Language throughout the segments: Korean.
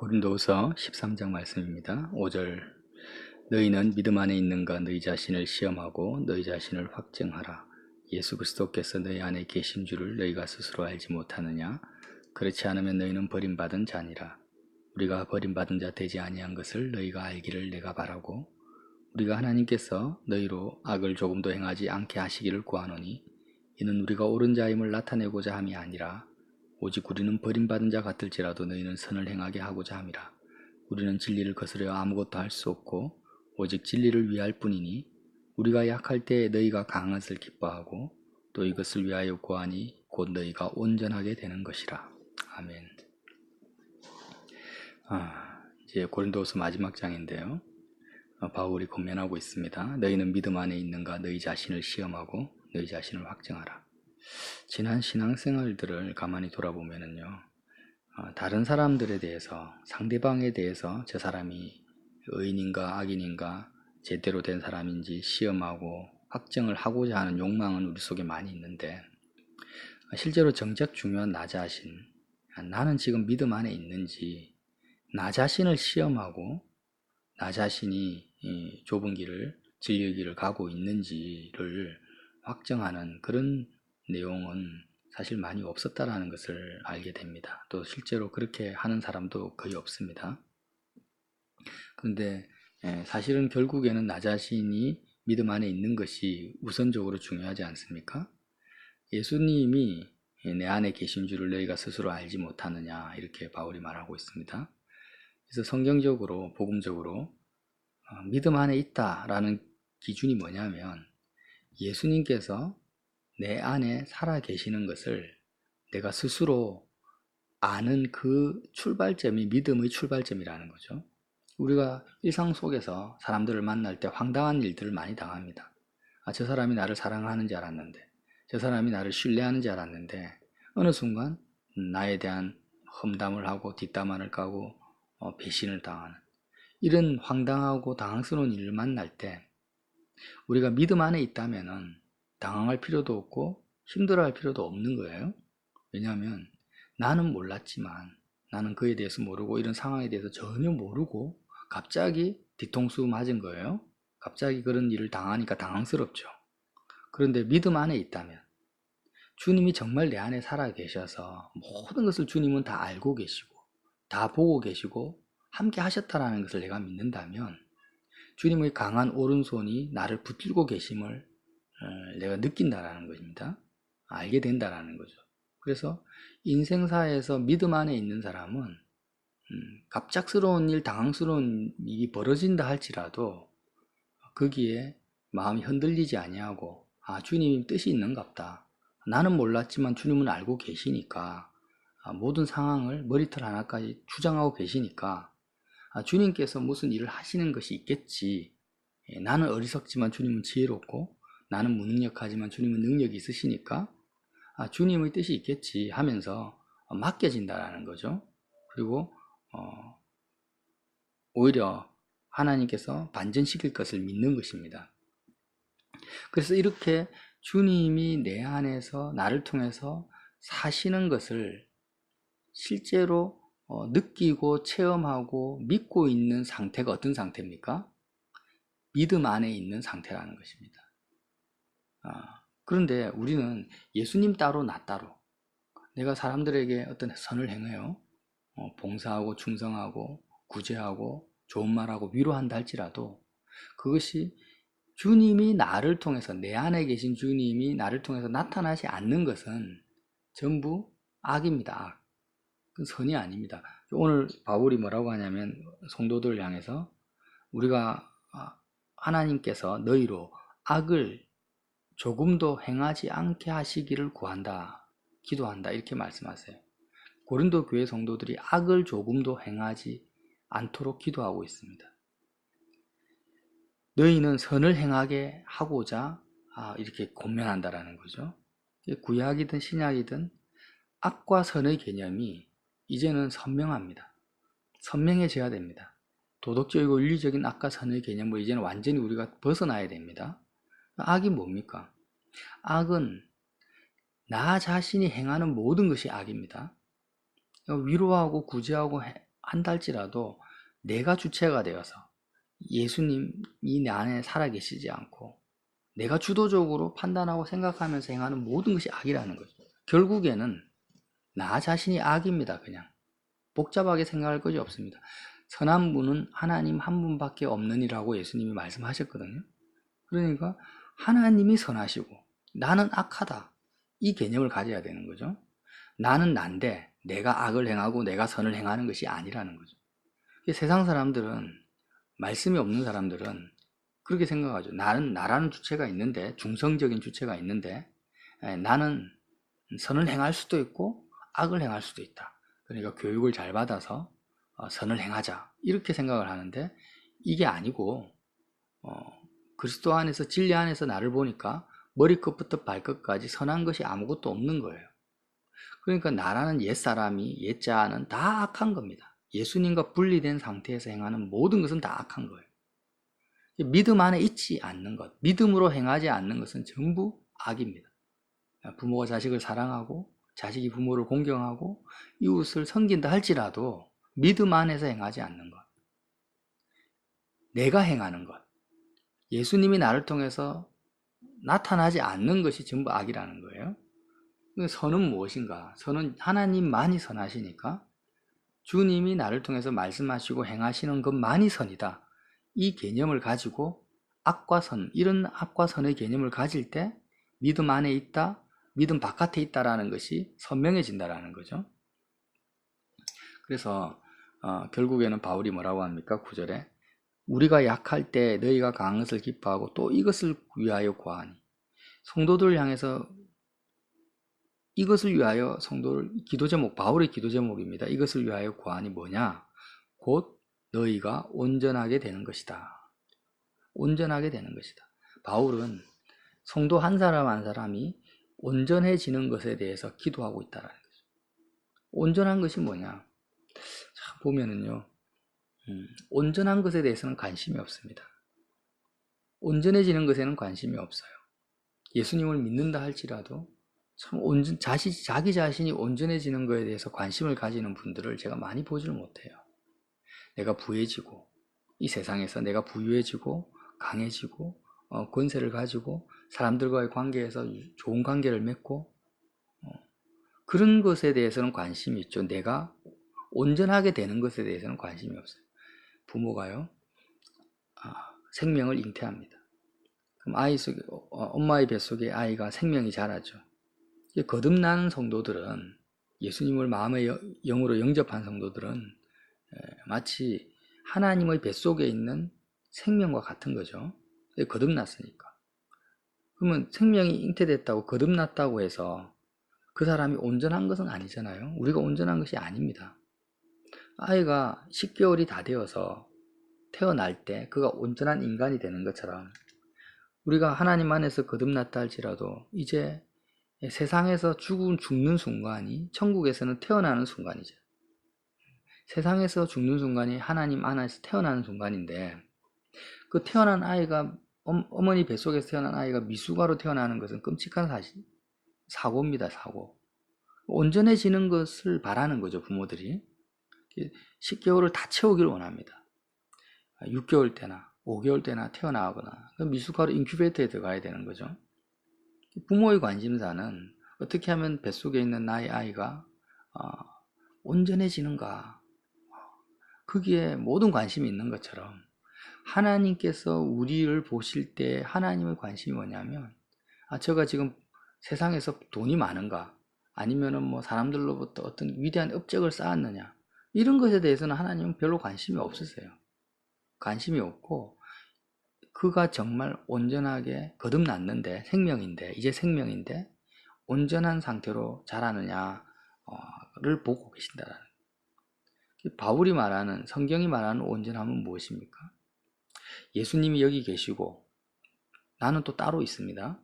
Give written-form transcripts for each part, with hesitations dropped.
고린도후서 13장 말씀입니다. 5절 너희는 믿음 안에 있는가 너희 자신을 시험하고 너희 자신을 확증하라. 예수 그리스도께서 너희 안에 계신 줄을 너희가 스스로 알지 못하느냐? 그렇지 않으면 너희는 버림받은 자니라. 우리가 버림받은 자 되지 아니한 것을 너희가 알기를 내가 바라고 우리가 하나님께서 너희로 악을 조금도 행하지 않게 하시기를 구하노니 이는 우리가 옳은 자임을 나타내고자 함이 아니라 오직 우리는 버림받은 자 같을지라도 너희는 선을 행하게 하고자 함이라. 우리는 진리를 거스려 아무것도 할 수 없고 오직 진리를 위할 뿐이니 우리가 약할 때에 너희가 강한 것을 기뻐하고 또 이것을 위하여 구하니 곧 너희가 온전하게 되는 것이라. 아멘. 이제 고린도후서 마지막 장인데요. 바울이 권면하고 있습니다. 너희는 믿음 안에 있는가 너희 자신을 시험하고 너희 자신을 확증하라. 지난 신앙생활들을 가만히 돌아보면은요, 다른 사람들에 대해서, 상대방에 대해서 저 사람이 의인인가 악인인가 제대로 된 사람인지 시험하고 확정을 하고자 하는 욕망은 우리 속에 많이 있는데, 실제로 정작 중요한 나 자신, 나는 지금 믿음 안에 있는지 나 자신을 시험하고 나 자신이 이 좁은 길을, 진리의 길을 가고 있는지를 확정하는 그런 내용은 사실 많이 없었다라는 것을 알게 됩니다. 또 실제로 그렇게 하는 사람도 거의 없습니다. 그런데 사실은 결국에는 나 자신이 믿음 안에 있는 것이 우선적으로 중요하지 않습니까? 예수님이 내 안에 계신 줄을 너희가 스스로 알지 못하느냐, 이렇게 바울이 말하고 있습니다. 그래서 성경적으로, 복음적으로 믿음 안에 있다라는 기준이 뭐냐면 예수님께서 내 안에 살아 계시는 것을 내가 스스로 아는 그 출발점이 믿음의 출발점이라는 거죠. 우리가 일상 속에서 사람들을 만날 때 황당한 일들을 많이 당합니다. 저 사람이 나를 사랑하는 줄 알았는데, 저 사람이 나를 신뢰하는 줄 알았는데 어느 순간 나에 대한 험담을 하고 뒷담화를 까고 배신을 당하는 이런 황당하고 당황스러운 일을 만날 때 우리가 믿음 안에 있다면은 당황할 필요도 없고 힘들어할 필요도 없는 거예요. 왜냐하면 나는 몰랐지만, 나는 그에 대해서 모르고 이런 상황에 대해서 전혀 모르고 갑자기 뒤통수 맞은 거예요. 갑자기 그런 일을 당하니까 당황스럽죠. 그런데 믿음 안에 있다면 주님이 정말 내 안에 살아 계셔서 모든 것을 주님은 다 알고 계시고 다 보고 계시고 함께 하셨다라는 것을 내가 믿는다면 주님의 강한 오른손이 나를 붙들고 계심을 내가 느낀다라는 것입니다. 알게 된다라는 거죠. 그래서 인생사에서 믿음 안에 있는 사람은 갑작스러운 일, 당황스러운 일이 벌어진다 할지라도 거기에 마음이 흔들리지 아니하고 주님 뜻이 있는갑다. 나는 몰랐지만 주님은 알고 계시니까 모든 상황을 머리털 하나까지 주장하고 계시니까 주님께서 무슨 일을 하시는 것이 있겠지. 나는 어리석지만 주님은 지혜롭고 나는 무능력하지만 주님은 능력이 있으시니까 주님의 뜻이 있겠지 하면서 맡겨진다라는 거죠. 그리고 오히려 하나님께서 반전시킬 것을 믿는 것입니다. 그래서 이렇게 주님이 내 안에서 나를 통해서 사시는 것을 실제로 느끼고 체험하고 믿고 있는 상태가 어떤 상태입니까? 믿음 안에 있는 상태라는 것입니다. 그런데 우리는 예수님 따로 나 따로 내가 사람들에게 어떤 선을 행해요. 봉사하고 충성하고 구제하고 좋은 말하고 위로한다 할지라도 그것이 주님이 나를 통해서 내 안에 계신 주님이 나를 통해서 나타나지 않는 것은 전부 악입니다. 악. 그건 선이 아닙니다. 오늘 바울이 뭐라고 하냐면 성도들을 향해서 우리가 하나님께서 너희로 악을 조금도 행하지 않게 하시기를 구한다, 기도한다 이렇게 말씀하세요. 고린도 교회 성도들이 악을 조금도 행하지 않도록 기도하고 있습니다. 너희는 선을 행하게 하고자 이렇게 권면한다라는 거죠. 구약이든 신약이든 악과 선의 개념이 이제는 선명합니다. 선명해져야 됩니다. 도덕적이고 윤리적인 악과 선의 개념을 이제는 완전히 우리가 벗어나야 됩니다. 악이 뭡니까? 악은 나 자신이 행하는 모든 것이 악입니다. 위로하고 구제하고 한달지라도 내가 주체가 되어서 예수님이 내 안에 살아계시지 않고 내가 주도적으로 판단하고 생각하면서 행하는 모든 것이 악이라는 거죠. 결국에는 나 자신이 악입니다. 그냥 복잡하게 생각할 것이 없습니다. 선한 분은 하나님 한 분밖에 없느니라고 예수님이 말씀하셨거든요. 그러니까 하나님이 선하시고 나는 악하다, 이 개념을 가져야 되는 거죠. 나는 난데 내가 악을 행하고 내가 선을 행하는 것이 아니라는 거죠. 세상 사람들은, 말씀이 없는 사람들은 그렇게 생각하죠. 나라는 주체가 있는데, 중성적인 주체가 있는데, 나는 선을 행할 수도 있고 악을 행할 수도 있다. 그러니까 교육을 잘 받아서 선을 행하자, 이렇게 생각을 하는데, 이게 아니고 그리스도 안에서, 진리 안에서 나를 보니까 머리끝부터 발끝까지 선한 것이 아무것도 없는 거예요. 그러니까 나라는 옛사람이, 옛자는 다 악한 겁니다. 예수님과 분리된 상태에서 행하는 모든 것은 다 악한 거예요. 믿음 안에 있지 않는 것, 믿음으로 행하지 않는 것은 전부 악입니다. 부모가 자식을 사랑하고 자식이 부모를 공경하고 이웃을 섬긴다 할지라도 믿음 안에서 행하지 않는 것, 내가 행하는 것, 예수님이 나를 통해서 나타나지 않는 것이 전부 악이라는 거예요. 선은 무엇인가? 선은 하나님만이 선하시니까 주님이 나를 통해서 말씀하시고 행하시는 것만이 선이다, 이 개념을 가지고 악과 선, 이런 악과 선의 개념을 가질 때 믿음 안에 있다, 믿음 바깥에 있다라는 것이 선명해진다라는 거죠. 그래서 결국에는 바울이 뭐라고 합니까? 9절에 우리가 약할 때 너희가 강한 것을 기뻐하고 또 이것을 위하여 구하니, 성도들 향해서 이것을 위하여, 성도를, 기도 제목, 바울의 기도 제목입니다. 이것을 위하여 구하니 뭐냐? 곧 너희가 온전하게 되는 것이다. 온전하게 되는 것이다. 바울은 성도 한 사람 한 사람이 온전해지는 것에 대해서 기도하고 있다는 거죠. 온전한 것이 뭐냐? 자, 보면은요, 온전한 것에 대해서는 관심이 없습니다. 온전해지는 것에는 관심이 없어요. 예수님을 믿는다 할지라도 참 자기 자신이 온전해지는 것에 대해서 관심을 가지는 분들을 제가 많이 보지를 못해요. 내가 부해지고, 이 세상에서 내가 부유해지고 강해지고 권세를 가지고 사람들과의 관계에서 좋은 관계를 맺고 그런 것에 대해서는 관심이 있죠. 내가 온전하게 되는 것에 대해서는 관심이 없어요. 부모가요, 생명을 잉태합니다. 그럼 엄마의 뱃속에 아이가 생명이 자라죠. 거듭나는 성도들은, 예수님을 마음의 영으로 영접한 성도들은 마치 하나님의 뱃속에 있는 생명과 같은 거죠. 거듭났으니까. 그러면 생명이 잉태됐다고, 거듭났다고 해서 그 사람이 온전한 것은 아니잖아요. 우리가 온전한 것이 아닙니다. 아이가 10개월이 다 되어서 태어날 때 그가 온전한 인간이 되는 것처럼 우리가 하나님 안에서 거듭났다 할지라도 이제 세상에서 죽는 순간이 천국에서는 태어나는 순간이죠. 세상에서 죽는 순간이 하나님 안에서 태어나는 순간인데, 그 태어난 아이가, 어머니 뱃속에서 태어난 아이가 미숙아로 태어나는 것은 끔찍한 사고입니다. 사고. 온전해지는 것을 바라는 거죠, 부모들이. 10개월을 다 채우기를 원합니다. 6개월 때나 5개월 때나 태어나거나 미숙아로 인큐베이터에 들어가야 되는 거죠. 부모의 관심사는 어떻게 하면 뱃속에 있는 나의 아이가 온전해지는가, 거기에 모든 관심이 있는 것처럼 하나님께서 우리를 보실 때 하나님의 관심이 뭐냐면, 저가 지금 세상에서 돈이 많은가, 아니면은 뭐 사람들로부터 어떤 위대한 업적을 쌓았느냐, 이런 것에 대해서는 하나님은 별로 관심이 없으세요. 관심이 없고, 그가 정말 온전하게 거듭났는데, 이제 생명인데 온전한 상태로 자라느냐를 보고 계신다라는. 바울이 말하는, 성경이 말하는 온전함은 무엇입니까? 예수님이 여기 계시고 나는 또 따로 있습니다.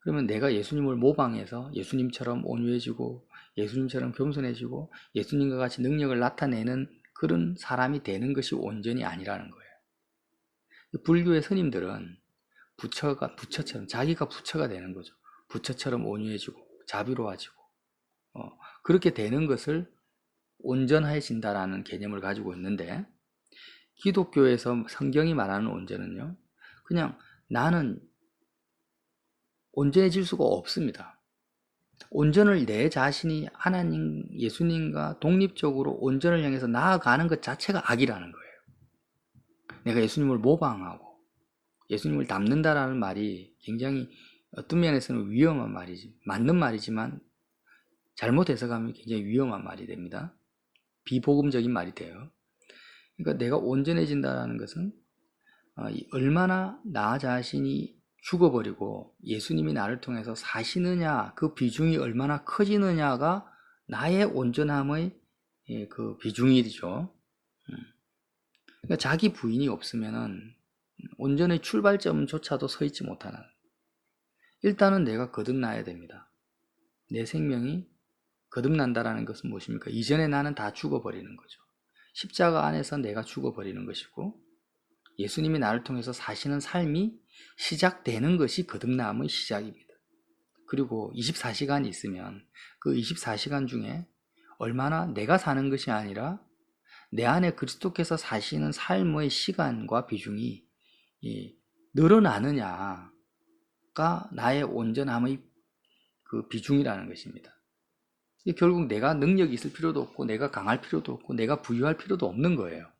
그러면 내가 예수님을 모방해서 예수님처럼 온유해지고 예수님처럼 겸손해지고 예수님과 같이 능력을 나타내는 그런 사람이 되는 것이 온전이 아니라는 거예요. 불교의 스님들은 부처처럼, 자기가 부처가 되는 거죠. 부처처럼 온유해지고 자비로워지고 그렇게 되는 것을 온전해진다라는 개념을 가지고 있는데, 기독교에서 성경이 말하는 온전은요, 그냥 나는 온전해질 수가 없습니다. 온전을 내 자신이 하나님, 예수님과 독립적으로 온전을 향해서 나아가는 것 자체가 악이라는 거예요. 내가 예수님을 모방하고 예수님을 닮는다라는 말이 굉장히 어떤 면에서는 위험한 말이지, 맞는 말이지만 잘못 해석하면 굉장히 위험한 말이 됩니다. 비복음적인 말이 돼요. 그러니까 내가 온전해진다는 것은 얼마나 나 자신이 죽어버리고 예수님이 나를 통해서 사시느냐, 그 비중이 얼마나 커지느냐가 나의 온전함의 그 비중이죠. 그러니까 자기 부인이 없으면은 온전의 출발점조차도 서 있지 못하는, 일단은 내가 거듭나야 됩니다. 내 생명이 거듭난다라는 것은 무엇입니까? 이전에 나는 다 죽어버리는 거죠. 십자가 안에서 내가 죽어버리는 것이고, 예수님이 나를 통해서 사시는 삶이 시작되는 것이 거듭남의 시작입니다. 그리고 24시간이 있으면 그 24시간 중에 얼마나 내가 사는 것이 아니라 내 안에 그리스도께서 사시는 삶의 시간과 비중이 늘어나느냐가 나의 온전함의 그 비중이라는 것입니다. 결국 내가 능력이 있을 필요도 없고, 내가 강할 필요도 없고, 내가 부유할 필요도 없는 거예요.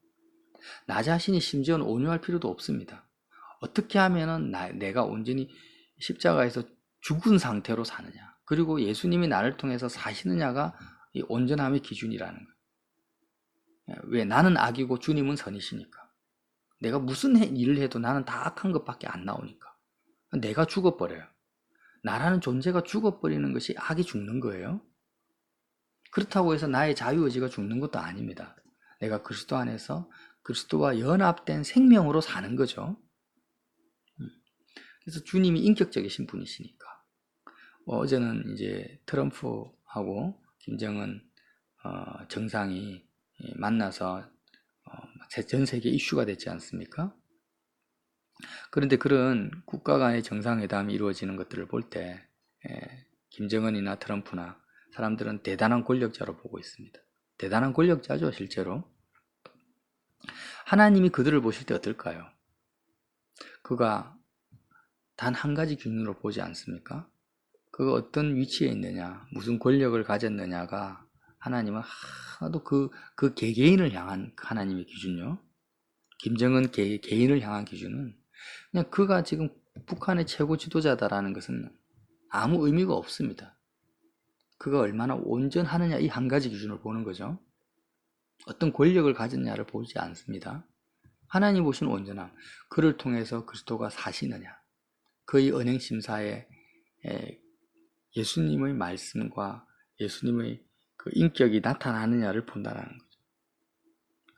나 자신이 심지어는 온유할 필요도 없습니다. 어떻게 하면은 내가 온전히 십자가에서 죽은 상태로 사느냐, 그리고 예수님이 나를 통해서 사시느냐가 이 온전함의 기준이라는 거예요. 왜? 나는 악이고 주님은 선이시니까. 내가 무슨 일을 해도 나는 다 악한 것밖에 안 나오니까. 내가 죽어버려요. 나라는 존재가 죽어버리는 것이 악이 죽는 거예요. 그렇다고 해서 나의 자유의지가 죽는 것도 아닙니다. 내가 그리스도 안에서 그리스도와 연합된 생명으로 사는 거죠. 그래서 주님이 인격적이신 분이시니까. 어제는 이제 트럼프하고 김정은 정상이 만나서 전 세계 이슈가 됐지 않습니까? 그런데 그런 국가 간의 정상회담이 이루어지는 것들을 볼 때 김정은이나 트럼프나 사람들은 대단한 권력자로 보고 있습니다. 대단한 권력자죠, 실제로. 하나님이 그들을 보실 때 어떨까요? 그가 단 한 가지 기준으로 보지 않습니까? 그가 어떤 위치에 있느냐, 무슨 권력을 가졌느냐가 하나님은 하나도 그 개개인을 향한 하나님의 기준요. 김정은 개인을 향한 기준은 그냥 그가 지금 북한의 최고 지도자다라는 것은 아무 의미가 없습니다. 그가 얼마나 온전하느냐, 이 한 가지 기준을 보는 거죠. 어떤 권력을 가졌냐를 보지 않습니다. 하나님 보신 온전함, 그를 통해서 그리스도가 사시느냐, 그의 언행심사에 예수님의 말씀과 예수님의 그 인격이 나타나느냐를 본다는 거죠.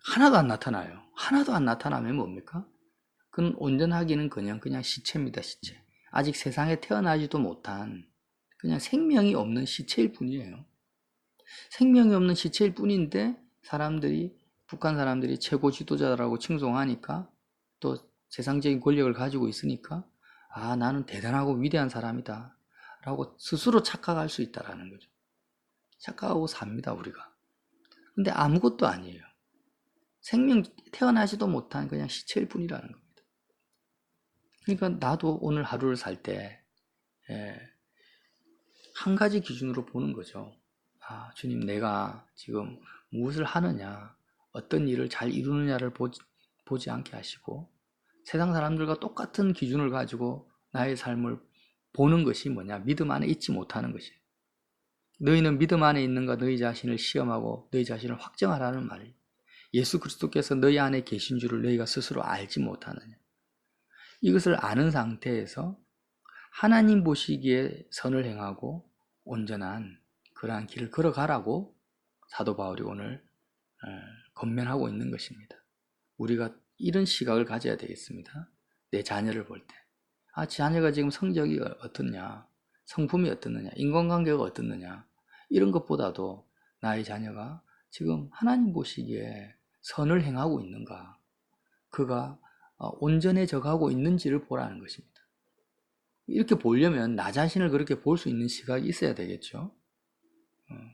하나도 안 나타나요. 하나도 안 나타나면 뭡니까? 그는 온전하기는 그냥 시체입니다, 시체. 아직 세상에 태어나지도 못한 그냥 생명이 없는 시체일 뿐이에요. 생명이 없는 시체일 뿐인데 북한 사람들이 최고 지도자라고 칭송하니까, 또 세상적인 권력을 가지고 있으니까 나는 대단하고 위대한 사람이다 라고 스스로 착각할 수 있다라는 거죠. 착각하고 삽니다, 우리가. 근데 아무것도 아니에요. 태어나지도 못한 그냥 시체일 뿐이라는 겁니다. 그러니까 나도 오늘 하루를 살 때 한 가지 기준으로 보는 거죠. 주님, 내가 지금 무엇을 하느냐, 어떤 일을 잘 이루느냐를 보지 않게 하시고, 세상 사람들과 똑같은 기준을 가지고 나의 삶을 보는 것이 뭐냐? 믿음 안에 있지 못하는 것이에요. 너희는 믿음 안에 있는가 너희 자신을 시험하고 너희 자신을 확정하라는 말이에요. 예수 그리스도께서 너희 안에 계신 줄을 너희가 스스로 알지 못하느냐. 이것을 아는 상태에서 하나님 보시기에 선을 행하고 온전한 그러한 길을 걸어가라고 사도 바울이 오늘 권면하고 있는 것입니다. 우리가 이런 시각을 가져야 되겠습니다. 내 자녀를 볼 때. 자녀가 지금 성적이 어떻냐, 성품이 어떻느냐, 인간관계가 어떻느냐, 이런 것보다도 나의 자녀가 지금 하나님 보시기에 선을 행하고 있는가, 그가 온전해져 가고 있는지를 보라는 것입니다. 이렇게 보려면 나 자신을 그렇게 볼 수 있는 시각이 있어야 되겠죠.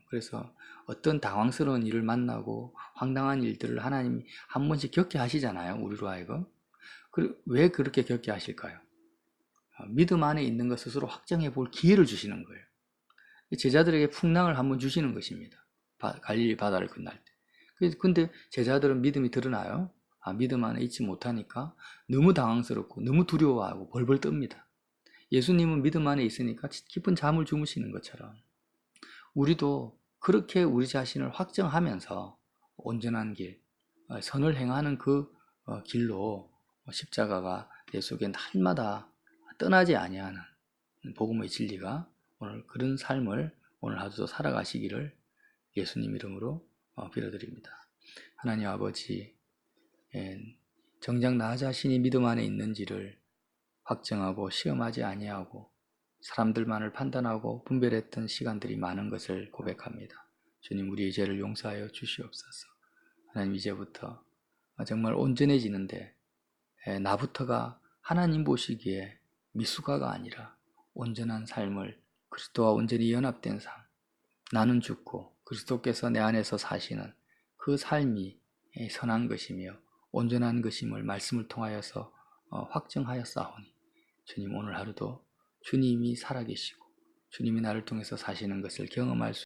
그래서 어떤 당황스러운 일을 만나고 황당한 일들을 하나님이 한 번씩 겪게 하시잖아요. 우리로 하여금. 왜 그렇게 겪게 하실까요? 믿음 안에 있는 것 스스로 확정해 볼 기회를 주시는 거예요. 제자들에게 풍랑을 한번 주시는 것입니다. 갈릴리 바다를 건널 때. 근데 제자들은 믿음이 드러나요? 믿음 안에 있지 못하니까 너무 당황스럽고 너무 두려워하고 벌벌 떱니다. 예수님은 믿음 안에 있으니까 깊은 잠을 주무시는 것처럼 우리도 그렇게 우리 자신을 확정하면서 온전한 길, 선을 행하는 그 길로 십자가가 내 속에 날마다 떠나지 아니하는 복음의 진리가 오늘 그런 삶을 오늘 하루도 살아가시기를 예수님 이름으로 빌어드립니다. 하나님 아버지, 정작 나 자신이 믿음 안에 있는지를 확정하고 시험하지 아니하고 사람들만을 판단하고 분별했던 시간들이 많은 것을 고백합니다. 주님, 우리의 죄를 용서하여 주시옵소서. 하나님, 이제부터 정말 온전해지는데 나부터가 하나님 보시기에 미숙아가 아니라 온전한 삶을 그리스도와 온전히 연합된 삶, 나는 죽고 그리스도께서 내 안에서 사시는 그 삶이 선한 것이며 온전한 것임을 말씀을 통하여서 확증하였사오니 주님, 오늘 하루도 주님이 살아계시고 주님이 나를 통해서 사시는 것을 경험할 수